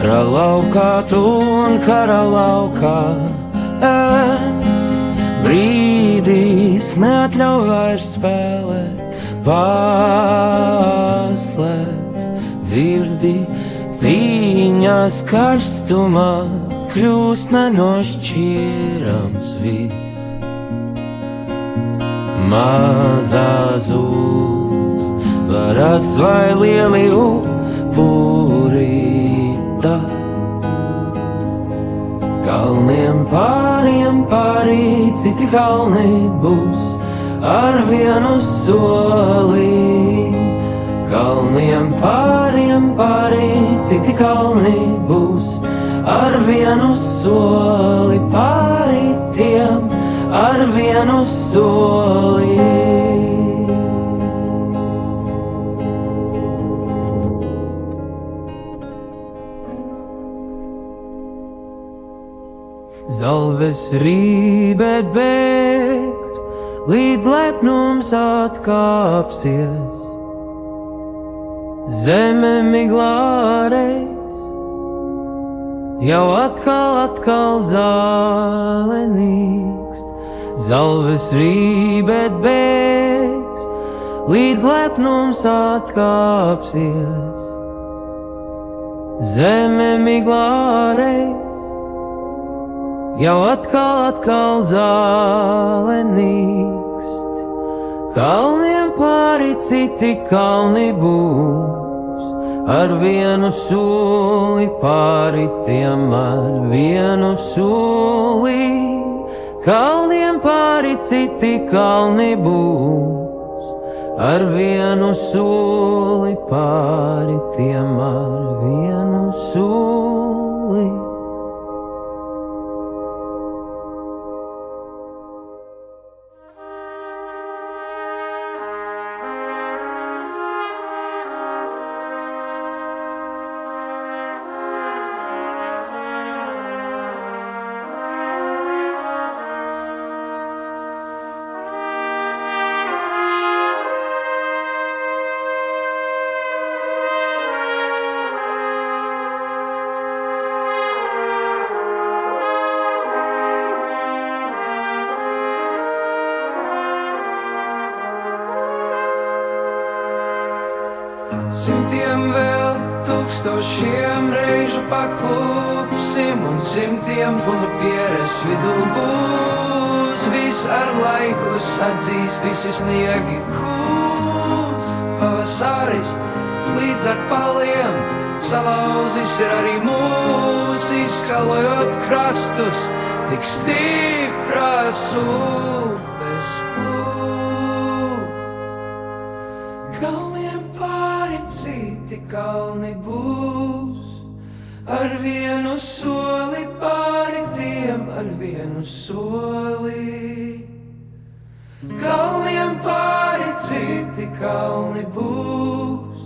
Kara laukā tu un kara laukā es. Brīdīs neatļauj vairs spēlēt, paslēp, dzirdi cīņas karstumā, kļūst nenošķirams viss. Mazā zūs, varas vai lieli upurīta. Kalniem pāriem pārī, citi kalni būs ar vienu soli. Kalniem pāriem pārī, citi kalni būs ar vienu soli. Pārī tiem ar vienu soli. Zalves rībēt bēgt, līdz lepnums atkāpsties. Zeme miglāreiz, jau atkal zāle nīkst. Zalves rībēt bēgs, līdz lepnums atkāpsies. Zeme miglāreiz, jau atkal zāle nīkst. Kalniem pāri citi kalni būs, ar vienu soli pāri tiem ar vienu soli. Kalniem pāri citi kalni būs, ar vienu soli pāri tiem ar vienu soli. Simtiem vēl tūkstošiem reižu paklūpsim un simtiem punu pieres vidū būs. Viss ar laiku sadzīst, visi sniegi kūst. Pavasaris līdz ar paliem salauzis ir arī mūs, izskalojot krastus, tik stipras upes plūst. Kalniem pāri citi kalni būs, ar vienu soli pāri tiem ar vienu soli. Kalniem pāri citi kalni būs,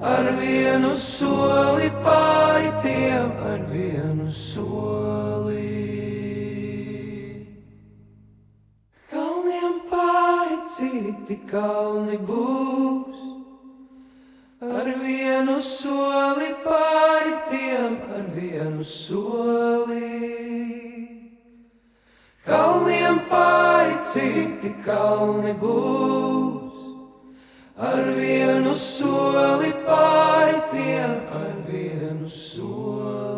ar vienu soli pāri tiem ar vienu soli. Kalniem pāri citi kalni būs, ar vienu soli pāri tiem ar vienu soli. Kalniem pāri citi kalni būs, ar vienu soli pāri tiem ar vienu soli.